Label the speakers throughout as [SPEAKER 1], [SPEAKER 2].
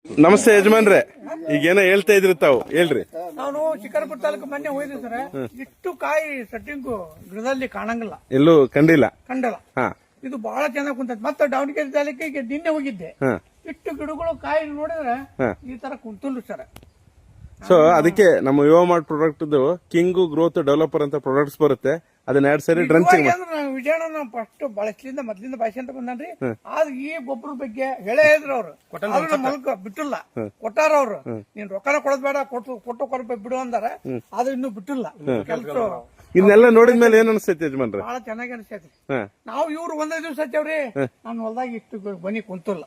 [SPEAKER 1] ನಮಸ್ತೆ ಯಜಮಾನ್ರೆ, ಈಗೇನೋ ಹೇಳ್ತಾ ಇದ್ರಿ ತಾವು, ಹೇಳ್ರಿ.
[SPEAKER 2] ನಾನು ಚಿಕ್ಕನಪುರ ತಾಲೂಕು ಮೊನ್ನೆ ಹೋಯ್ದೆ ಸರ್. ಇಷ್ಟು ಕಾಯಿ ಸೆಟ್ಟಿಂಗು ಗಿಡದಲ್ಲಿ ಕಾಣಂಗಿಲ್ಲ,
[SPEAKER 1] ಎಲ್ಲೂ ಕಂಡಿಲ್ಲ.
[SPEAKER 2] ಹಾ, ಇದು ಬಹಳ ಚೆನ್ನಾಗಿ ಕುಂತೈತೆ. ಮತ್ತೆ ದಾವಣಗೆರೆ ತಾಲೂಕಿಗೆ ನಿನ್ನೆ ಹೋಗಿದ್ದೆ. ಇಷ್ಟು ಗಿಡಗಳು ಕಾಯಿ ನೋಡಿದ್ರೆ ಈ ತರ ಕುಂತುಂಡು ಸರ್.
[SPEAKER 1] ಸೊ ಅದಕ್ಕೆ ನಮ್ಮ ಯುವ mart product king growth developer ಅಂತ ಪ್ರಾಡಕ್ಟ್ಸ್ ಬರುತ್ತೆ. ಅದನ್ನ 2 ಸರಿ ಡ್ರಂಚಿಂಗ್
[SPEAKER 2] ವಿಜಯಣ್ಣ ಫಸ್ಟ್ ಬಳಸ್ಲಿಂದ ಮೊದ್ಲಿಂದ ಭಾಷೆ ಅಂತ ಬಂದ್ರಿ. ಆದ್ರೆ ಈ ಗೊಬ್ಬರ ಬಗ್ಗೆ ಹೇಳಿದ್ರು ಅವ್ರು, ಮಲ್ಕ ಬಿಟ್ಟಿಲ್ಲ. ಕೊಟ್ಟಾರ ಅವ್ರು, ನೀನ್ ರೊಕ್ಕನ ಕೊಡೋದ್ ಬೇಡ, ಕೊಟ್ಟು ಕೊರಬೇಕು ಬಿಡು ಅಂದಾರ. ಆದ್ರೆ ಇನ್ನೂ ಬಿಟ್ಟಿಲ್ಲ ಕೆಲಸ.
[SPEAKER 1] ಇದನ್ನೆಲ್ಲ ನೋಡಿದ್ಮೇಲೆ ಏನ್ ಅನ್ಸ್ತೈತಿ ಯಜಮಾನ್ರೆ?
[SPEAKER 2] ಬಹಳ ಚೆನ್ನಾಗಿ ಅನ್ಸೈತ್ರಿ. ನಾವು ಇವ್ರು 1 ದಿವಸ ಹಚ್ಚವ್ರಿ, ನಾನು ಹೊಲ್ದಾಗ ಇಷ್ಟು ಬನ್ನಿ ಕುಂತಿಲ್ಲ.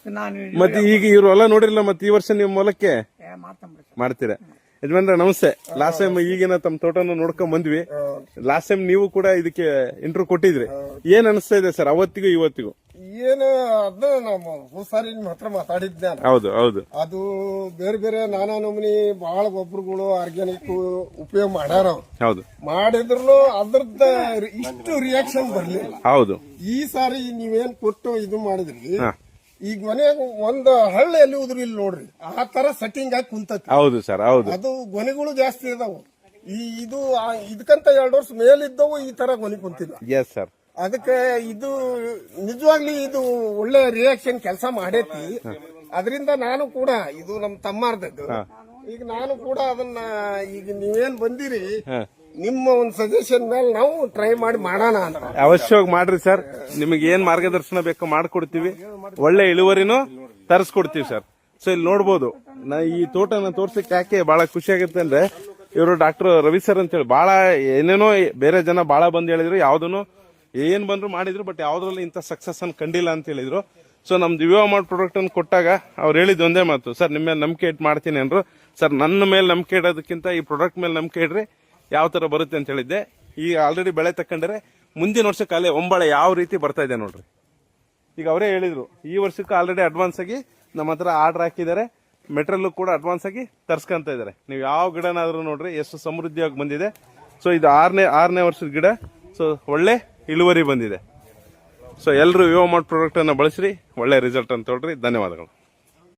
[SPEAKER 2] ನಾನು
[SPEAKER 1] ಮತ್ತೆ ಈಗ ಇವ್ರು ಹೊಲ ನೋಡಿರಲ್ಲ, ಮತ್ತೆ ಈ ವರ್ಷ ನೀವು ಹೊಲಕ್ಕೆ ಮಾಡ್ತೀರಾ? ಯಜಮಾನ್ರೆ ನಮಸ್ತೆ. ಲಾಸ್ಟ್ ಟೈಮ್ ಈಗಿನ ತಮ್ಮ ತೋಟನ ನೋಡ್ಕೊಂಡ್ ಬಂದ್ವಿ. ಲಾಸ್ಟ್ ಟೈಮ್ ನೀವು ಕೂಡ ಇದಕ್ಕೆ ಇಂಟರ್ವ್ಯೂ ಕೊಟ್ಟಿದ್ರಿ. ಏನ್ ಅನಿಸ್ತಾ ಇದೆ ಸರ್ ಅವತ್ತಿಗೂ ಇವತ್ತಿಗೂ?
[SPEAKER 3] ಏನು ಅದು ನಾವು ಸಾರಿ ನಿಮ್ ಹತ್ರ ಮಾತಾಡಿದ್ದೆ.
[SPEAKER 1] ಹೌದು ಹೌದು,
[SPEAKER 3] ಅದು ಬೇರೆ ಬೇರೆ ನಾನಾ ನಮೂನಿ ಬಹಳ ಗೊಬ್ಬರಗಳು ಆರ್ಗ್ಯಾನಿಕ್ ಉಪಯೋಗ ಮಾಡ್ಯಾರ.
[SPEAKER 1] ಹೌದು,
[SPEAKER 3] ಮಾಡಿದ್ರು ಅದ್ರದ್ದ ಇಷ್ಟು ರಿಯಾಕ್ಷನ್ ಬರ್ಲಿಲ್ಲ.
[SPEAKER 1] ಹೌದು,
[SPEAKER 3] ಈ ಸಾರಿ ನೀವೇನ್ ಕೊಟ್ಟು ಇದು ಮಾಡಿದ್ರಿ, ಈಗ ಮನೆಯಾಗ ಒಂದು ಹಳ್ಳಿ ಎಲ್ಲಿ ಉದ್ರಿ ಇಲ್ಲಿ ನೋಡ್ರಿ, ಆ ತರ ಸೆಟ್ಟಿಂಗ್ ಆಗಿ ಕುಂತತಿ.
[SPEAKER 1] ಹೌದು ಸರ್, ಹೌದು.
[SPEAKER 3] ಅದು ಗೊನೆಗಳು ಜಾಸ್ತಿ ಇದಾವು. ಇದು ಇದಕ್ಕಂತ 2 ವರ್ಷ ಮೇಲಿದ್ದವು ಈ ತರ ಗೊನೆ ಕುಂತಿಲ್ಲ.
[SPEAKER 1] Yes sir.
[SPEAKER 3] ಅದಕ್ಕೆ ಇದು ನಿಜವಾಗ್ಲಿ ಇದು ಒಳ್ಳೆ ರಿಯಾಕ್ಷನ್ ಕೆಲಸ ಮಾಡೈತಿ. ಅದರಿಂದ ನಾನು ಕೂಡ ಇದು ನಮ್ ತಮ್ಮಾರ್ದದ್ದು. ಈಗ ನಾನು ಕೂಡ ಅದನ್ನ ಈಗ ನೀವೇನ್ ಬಂದಿರಿ, ನಿಮ್ಮ ಒಂದು ಸಜೆಷನ್ ಮೇಲೆ ನಾವು ಟ್ರೈ ಮಾಡಿ ಮಾಡೋಣ ಅಂತ.
[SPEAKER 1] ಅವಶ್ಯವಾಗಿ ಮಾಡ್ರಿ ಸರ್. ನಿಮಗೆ ಏನ್ ಮಾರ್ಗದರ್ಶನ ಬೇಕೋ ಮಾಡ್ಕೊಡ್ತೀವಿ, ಒಳ್ಳೆ ಇಳುವರಿನೂ ತರಿಸ್ಕೊಡ್ತೀವಿ ಸರ್. ಸೊ ಇಲ್ಲಿ ನೋಡ್ಬೋದು, ನಾ ಈ ತೋಟನ ತೋರ್ಸಕ್ಕೆ ಯಾಕೆ ಬಹಳ ಖುಷಿ ಆಗುತ್ತೆ ಅಂದ್ರೆ, ಇವರು ಡಾಕ್ಟರ್ ರವಿ ಸರ್ ಅಂತ ಹೇಳಿ ಬಹಳ ಏನೇನೋ ಬೇರೆ ಜನ ಬಹಳ ಬಂದು ಹೇಳಿದ್ರು, ಯಾವ್ದನ್ನು ಏನ್ ಬಂದ್ರು ಮಾಡಿದ್ರು, ಬಟ್ ಯಾವ್ದ್ರಲ್ಲಿ ಇಂಥ ಸಕ್ಸಸ್ ಅನ್ನು ಕಂಡಿಲ್ಲ ಅಂತ ಹೇಳಿದ್ರು. ಸೊ ನಮ್ದು ಯುವ ಮಾರ್ಟ್ ಪ್ರಾಡಕ್ಟ್ ಅನ್ನು ಕೊಟ್ಟಾಗ ಅವ್ರು ಹೇಳಿದ್ ಒಂದೇ ಮಾತು, ಸರ್ ನಿಮ್ಮ ಮೇಲೆ ನಂಬಿಕೆ ಇಟ್ಟು ಮಾಡ್ತೀನಿ ಅಂದ್ರು. ಸರ್ ನನ್ನ ಮೇಲೆ ನಂಬಿಕೆ ಇಡೋದಕ್ಕಿಂತ ಈ ಪ್ರಾಡಕ್ಟ್ ಮೇಲೆ ನಂಬಿಕೆ ಇಡ್ರಿ, ಯಾವ ತರ ಬರುತ್ತೆ ಅಂತ ಹೇಳಿದ್ದೆ. ಈಗ ಆಲ್ರೆಡಿ ಬೆಳೆ ತಕೊಂಡ್ರೆ ಮುಂದಿನ ವರ್ಷಕ್ಕಾಲೆ ಒಂಬಳೆ ಯಾವ ರೀತಿ ಬರ್ತಾ ಇದೆ ನೋಡ್ರಿ. ಈಗ ಅವರೇ ಹೇಳಿದ್ರು, ಈ ವರ್ಷಕ್ಕೆ ಆಲ್ರೆಡಿ ಅಡ್ವಾನ್ಸ್ ಆಗಿ ನಮ್ಮ ಹತ್ರ ಆರ್ಡರ್ ಹಾಕಿದ್ದಾರೆ. ಮೆಟೀರಿಯಲ್ ಕೂಡ ಅಡ್ವಾನ್ಸ್ ಆಗಿ ತರ್ಸ್ಕೊಂತ ಇದಾರೆ. ನೀವು ಯಾವ ಗಿಡನಾದ್ರೂ ನೋಡ್ರಿ ಎಷ್ಟು ಸಮೃದ್ಧಿಯಾಗಿ ಬಂದಿದೆ. ಸೊ ಇದು 6ನೇ ವರ್ಷದ ಗಿಡ. ಸೊ ಒಳ್ಳೆ ಇಳುವರಿ ಬಂದಿದೆ. ಸೊ ಎಲ್ಲರೂ ಯುವ ಮಾರ್ಟ್ ಪ್ರಾಡಕ್ಟ್ ಅನ್ನ ಬಳಸ್ರಿ, ಒಳ್ಳೆ ರಿಸಲ್ಟ್ ಅಂತ ತೊಗೊಳ್ರಿ. ಧನ್ಯವಾದಗಳು.